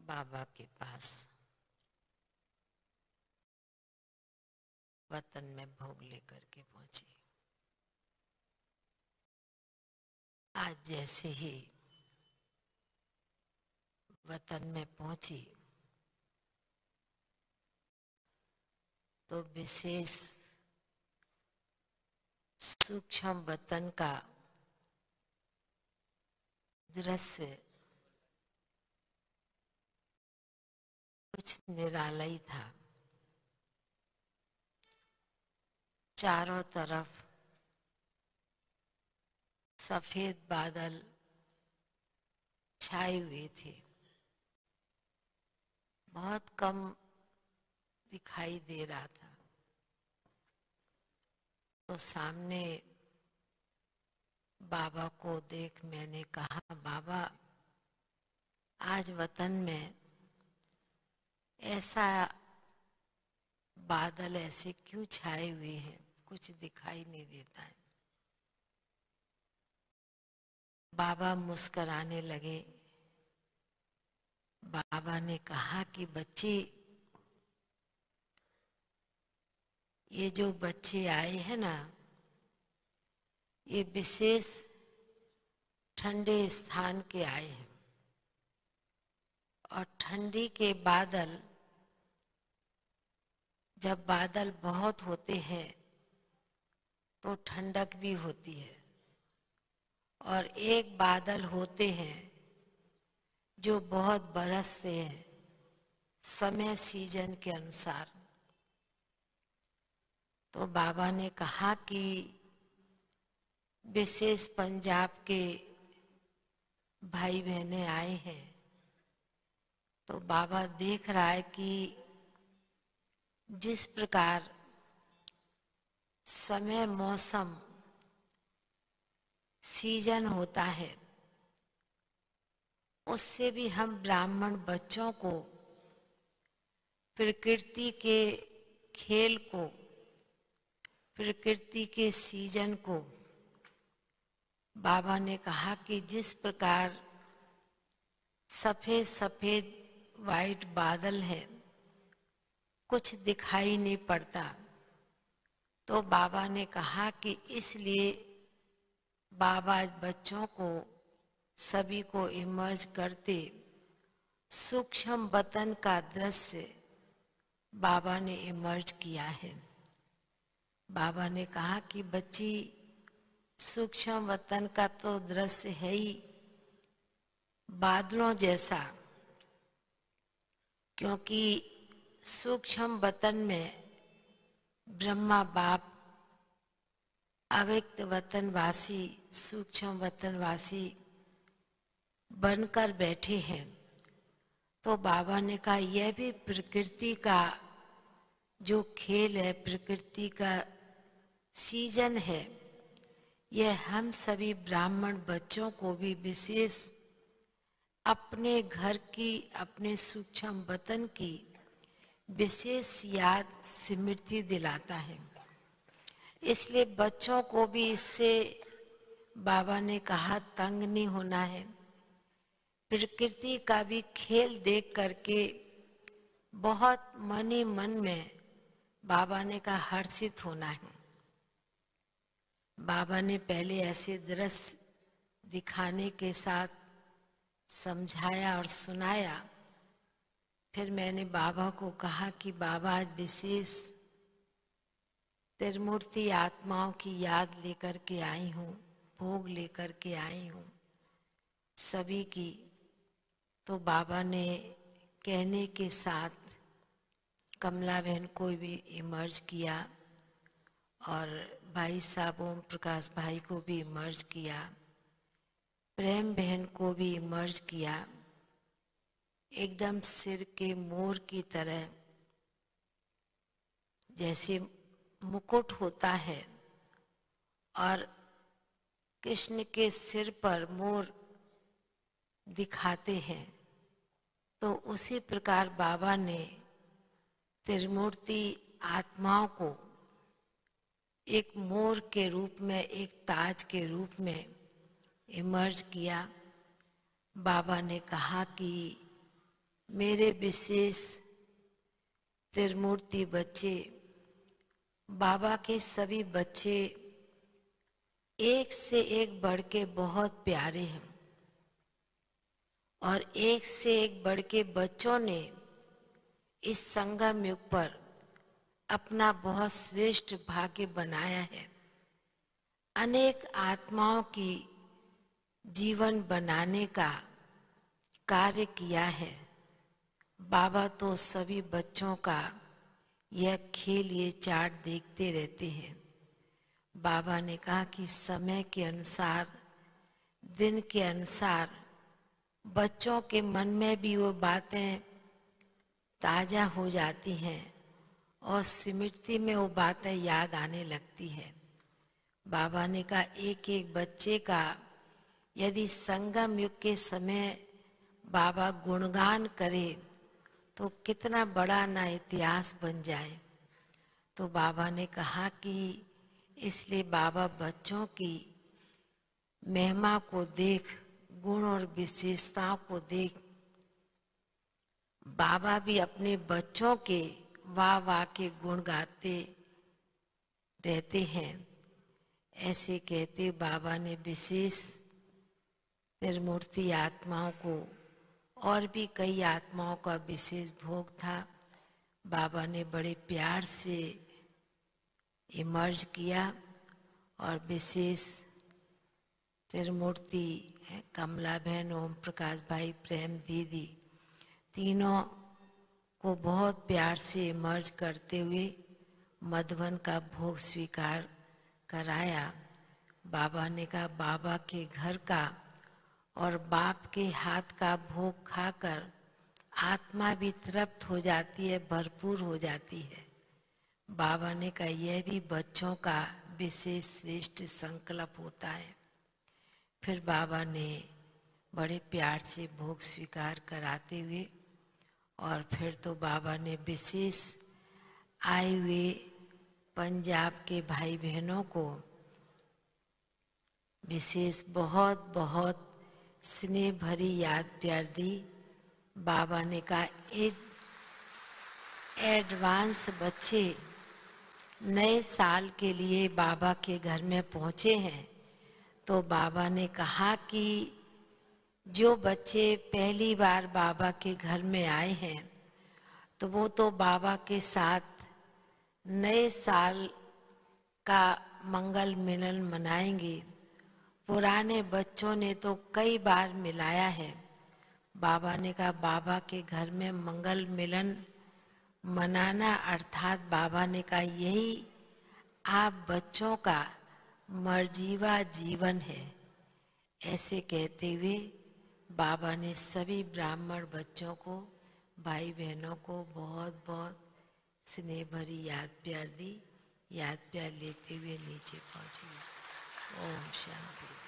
बाबा के पास वतन में भोग लेकर के पहुंची। आज जैसे ही वतन में पहुंची तो विशेष सूक्ष्म वतन का दृश्य कुछ निराला ही था। चारों तरफ सफेद बादल छाए हुए थे, बहुत कम दिखाई दे रहा था। तो सामने बाबा को देख मैंने कहा, बाबा आज वतन में ऐसा बादल ऐसे क्यों छाए हुए हैं, कुछ दिखाई नहीं देता है। बाबा मुस्कुराने लगे। बाबा ने कहा कि बच्ची, ये जो बच्चे आए हैं ना, ये विशेष ठंडे स्थान के आए हैं और ठंडी के बादल, जब बादल बहुत होते हैं तो ठंडक भी होती है, और एक बादल होते हैं जो बहुत बरसते हैं समय सीजन के अनुसार। तो बाबा ने कहा कि विशेष पंजाब के भाई बहने आए हैं, तो बाबा देख रहा है कि जिस प्रकार समय मौसम सीजन होता है, उससे भी हम ब्राह्मण बच्चों को प्रकृति के खेल को, प्रकृति के सीजन को, बाबा ने कहा कि जिस प्रकार सफेद सफेद वाइट बादल है, कुछ दिखाई नहीं पड़ता, तो बाबा ने कहा कि इसलिए बाबा बच्चों को सभी को इमर्ज करते सूक्ष्म वतन का दृश्य बाबा ने इमर्ज किया है। बाबा ने कहा कि बच्ची, सूक्ष्म वतन का तो दृश्य है ही बादलों जैसा, क्योंकि सूक्ष्म वतन में ब्रह्मा बाप अव्यक्त वतनवासी, सूक्ष्म वतनवासी बनकर बैठे हैं। तो बाबा ने कहा यह भी प्रकृति का जो खेल है, प्रकृति का सीजन है, यह हम सभी ब्राह्मण बच्चों को भी विशेष अपने घर की, अपने सूक्ष्म वतन की विशेष याद स्मृति दिलाता है। इसलिए बच्चों को भी इससे बाबा ने कहा तंग नहीं होना है। प्रकृति का भी खेल देख करके बहुत मन ही मन में बाबा ने कहा हर्षित होना है। बाबा ने पहले ऐसे दृश्य दिखाने के साथ समझाया और सुनाया। फिर मैंने बाबा को कहा कि बाबा आज विशेष त्रिमूर्ति आत्माओं की याद लेकर के आई हूँ, भोग लेकर के आई हूँ सभी की। तो बाबा ने कहने के साथ कमला बहन को भी इमर्ज किया और भाई साहब ओम प्रकाश भाई को भी इमर्ज किया, प्रेम बहन को भी इमर्ज किया। एकदम सिर के मोर की तरह जैसे मुकुट होता है और कृष्ण के सिर पर मोर दिखाते हैं, तो उसी प्रकार बाबा ने त्रिमूर्ति आत्माओं को एक मोर के रूप में, एक ताज के रूप में इमर्ज किया। बाबा ने कहा कि मेरे विशेष त्रिमूर्ति बच्चे, बाबा के सभी बच्चे एक से एक बढ़ के बहुत प्यारे हैं और एक से एक बढ़ के बच्चों ने इस संगम युग पर अपना बहुत श्रेष्ठ भाग्य बनाया है। अनेक आत्माओं की जीवन बनाने का कार्य किया है। बाबा तो सभी बच्चों का यह खेल, ये चार्ट देखते रहते हैं। बाबा ने कहा कि समय के अनुसार, दिन के अनुसार बच्चों के मन में भी वो बातें ताजा हो जाती हैं और स्मृति में वो बातें याद आने लगती है। बाबा ने कहा एक एक बच्चे का यदि संगम युग के समय बाबा गुणगान करे तो कितना बड़ा ना इतिहास बन जाए। तो बाबा ने कहा कि इसलिए बाबा बच्चों की महिमा को देख, गुण और विशेषताओं को देख, बाबा भी अपने बच्चों के वाह वाह के गुण गाते रहते हैं। ऐसे कहते बाबा ने विशेष त्रिमूर्ति आत्माओं को, और भी कई आत्माओं का विशेष भोग था, बाबा ने बड़े प्यार से इमर्ज किया और विशेष त्रिमूर्ति है कमला बहन, ओम प्रकाश भाई, प्रेम दीदी, तीनों को बहुत प्यार से इमर्ज करते हुए मधुबन का भोग स्वीकार कराया। बाबा ने कहा बाबा के घर का और बाप के हाथ का भोग खाकर आत्मा भी तृप्त हो जाती है, भरपूर हो जाती है। बाबा ने कहा यह भी बच्चों का विशेष श्रेष्ठ संकल्प होता है। फिर बाबा ने बड़े प्यार से भोग स्वीकार कराते हुए और फिर तो बाबा ने विशेष आए हुए पंजाब के भाई बहनों को विशेष बहुत बहुत स्नेह भरी याद प्यार दी। बाबा ने कहा एडवांस बच्चे नए साल के लिए बाबा के घर में पहुंचे हैं, तो बाबा ने कहा कि जो बच्चे पहली बार बाबा के घर में आए हैं तो वो तो बाबा के साथ नए साल का मंगल मिलन मनाएंगे। पुराने बच्चों ने तो कई बार मिलाया है। बाबा ने कहा बाबा के घर में मंगल मिलन मनाना अर्थात बाबा ने कहा यही आप बच्चों का मर्जीवा जीवन है। ऐसे कहते हुए बाबा ने सभी ब्राह्मण बच्चों को, भाई बहनों को बहुत बहुत स्नेह भरी याद प्यार दी। याद प्यार लेते हुए नीचे पहुंचे। ओम शांति।